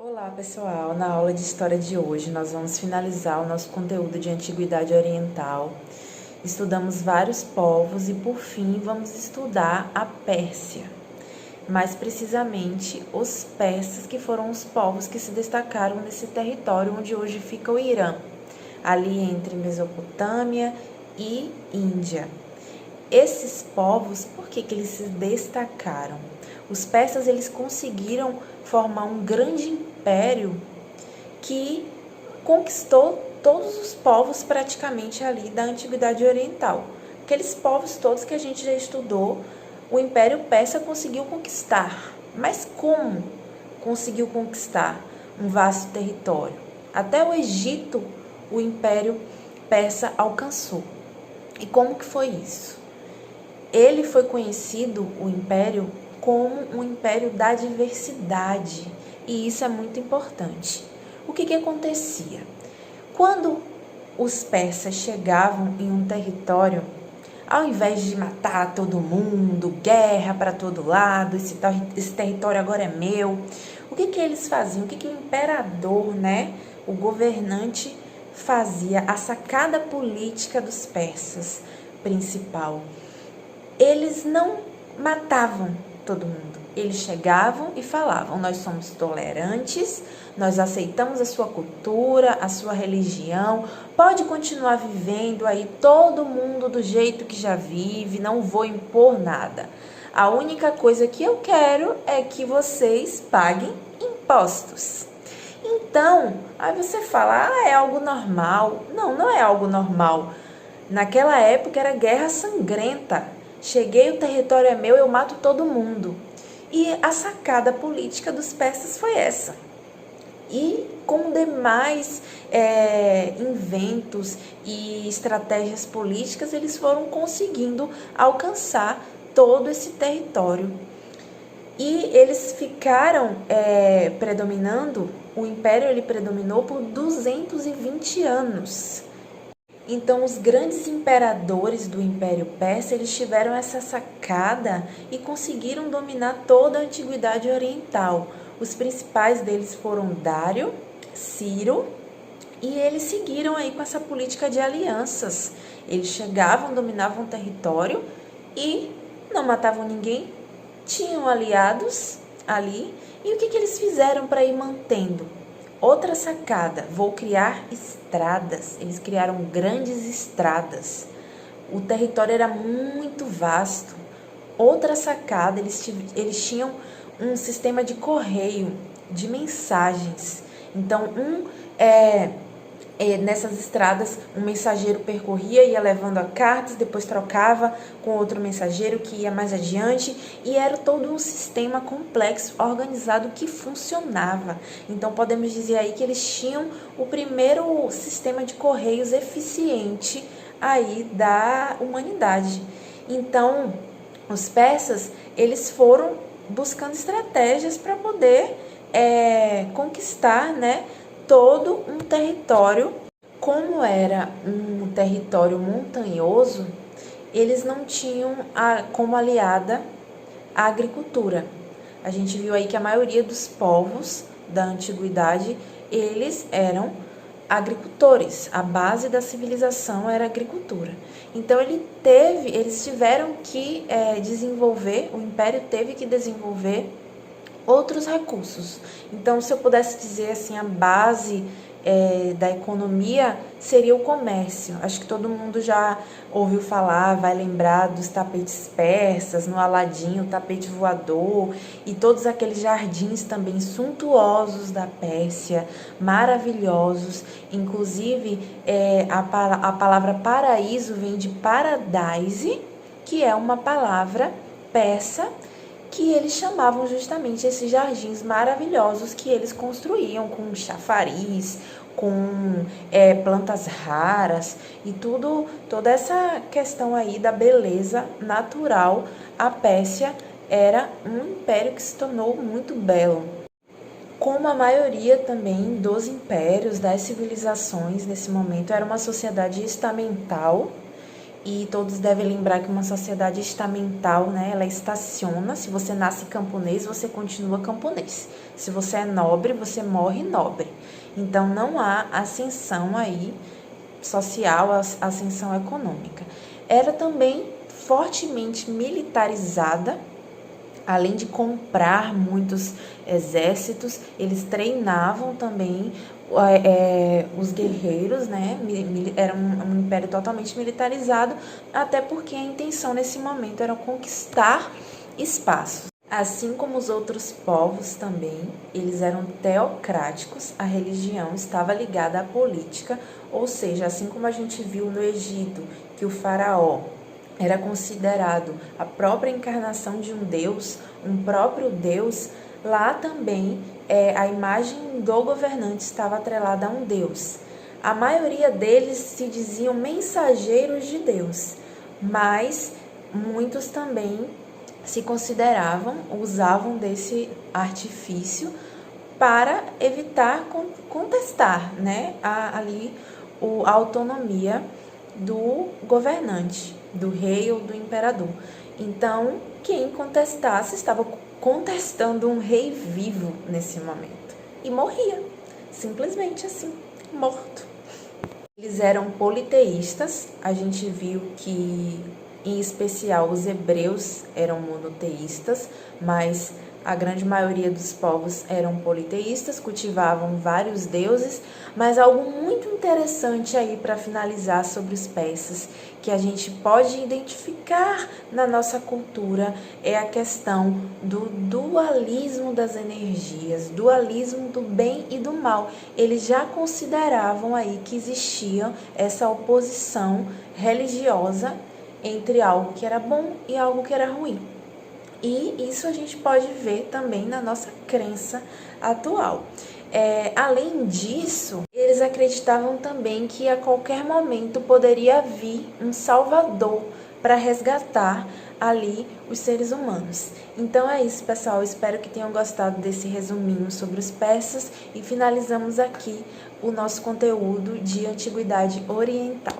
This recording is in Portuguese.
Olá pessoal, na aula de história de hoje nós vamos finalizar o nosso conteúdo de Antiguidade Oriental. Estudamos vários povos e por fim vamos estudar a Pérsia, mais precisamente os persas, que foram os povos que se destacaram nesse território onde hoje fica o Irã, ali entre Mesopotâmia e Índia. Esses povos, por que eles se destacaram? Os persas eles conseguiram formar um grande império que conquistou todos os povos praticamente ali da Antiguidade Oriental. Aqueles povos todos que a gente já estudou, o Império Persa conseguiu conquistar. Mas como conseguiu conquistar um vasto território? Até o Egito o Império Persa alcançou. E como que foi isso? Ele foi conhecido, o Império, como um império da diversidade, e isso é muito importante. O que acontecia? Quando os persas chegavam em um território, ao invés de matar todo mundo, guerra para todo lado, esse território agora é meu, o que eles faziam? O que o imperador, o governante fazia? A sacada política dos persas principal. Eles não matavam todo mundo. Eles chegavam e falavam: nós somos tolerantes, nós aceitamos a sua cultura, a sua religião, pode continuar vivendo aí todo mundo do jeito que já vive, não vou impor nada. A única coisa que eu quero é que vocês paguem impostos. Então, aí você fala: é algo normal. Não, não é algo normal. Naquela época era guerra sangrenta. Cheguei, o território é meu, eu mato todo mundo. E a sacada política dos persas foi essa. E com demais inventos e estratégias políticas, eles foram conseguindo alcançar todo esse território. E eles ficaram predominando, o império ele predominou por 220 anos. Então, os grandes imperadores do Império Persa, eles tiveram essa sacada e conseguiram dominar toda a Antiguidade Oriental. Os principais deles foram Dário, Ciro, e eles seguiram aí com essa política de alianças. Eles chegavam, dominavam o território e não matavam ninguém, tinham aliados ali. E o que eles fizeram para ir mantendo? Outra sacada, vou criar estradas. Eles criaram grandes estradas. O território era muito vasto. Outra sacada, eles tinham um sistema de correio, de mensagens. Então, nessas estradas, um mensageiro percorria, ia levando a cartas, depois trocava com outro mensageiro que ia mais adiante, e era todo um sistema complexo, organizado, que funcionava. Então podemos dizer aí que eles tinham o primeiro sistema de correios eficiente aí da humanidade. Então os persas, eles foram buscando estratégias para poder conquistar, todo um território. Como era um território montanhoso, eles não tinham como aliada a agricultura. A gente viu aí que a maioria dos povos da antiguidade, eles eram agricultores. A base da civilização era a agricultura. Então eles tiveram que desenvolver, o império teve que desenvolver outros recursos. Então, se eu pudesse dizer assim, a base da economia seria o comércio. Acho que todo mundo já ouviu falar, vai lembrar dos tapetes persas, no Aladim, o tapete voador, e todos aqueles jardins também suntuosos da Pérsia, maravilhosos. Inclusive, a palavra paraíso vem de paradise, que é uma palavra persa, que eles chamavam justamente esses jardins maravilhosos que eles construíam com chafariz, com plantas raras e toda essa questão aí da beleza natural. A Pérsia era um império que se tornou muito belo. Como a maioria também dos impérios, das civilizações nesse momento, era uma sociedade estamental, E todos devem lembrar que uma sociedade estamental, né, ela estaciona. Se você nasce camponês, você continua camponês. Se você é nobre, você morre nobre. Então, não há ascensão aí social, ascensão econômica. Era também fortemente militarizada. Além de comprar muitos exércitos, eles treinavam também os guerreiros, né? Era um império totalmente militarizado, até porque a intenção nesse momento era conquistar espaços. Assim como os outros povos também, eles eram teocráticos, a religião estava ligada à política, ou seja, assim como a gente viu no Egito, que o faraó era considerado a própria encarnação de um deus, um próprio deus, lá também a imagem do governante estava atrelada a um deus. A maioria deles se diziam mensageiros de Deus, mas muitos também se consideravam, usavam desse artifício para evitar contestar, né, ali a autonomia do governante, do rei ou do imperador. Então, quem contestasse estava contestando um rei vivo nesse momento e morria, simplesmente assim, morto. Eles eram politeístas, a gente viu que, em especial, os hebreus eram monoteístas, mas a grande maioria dos povos eram politeístas, cultivavam vários deuses, mas algo muito interessante aí para finalizar sobre os persas, que a gente pode identificar na nossa cultura, é a questão do dualismo das energias, dualismo do bem e do mal. Eles já consideravam aí que existia essa oposição religiosa entre algo que era bom e algo que era ruim. E isso a gente pode ver também na nossa crença atual. Além disso, eles acreditavam também que a qualquer momento poderia vir um salvador para resgatar ali os seres humanos. Então é isso, pessoal. Espero que tenham gostado desse resuminho sobre os persas e finalizamos aqui o nosso conteúdo de Antiguidade Oriental.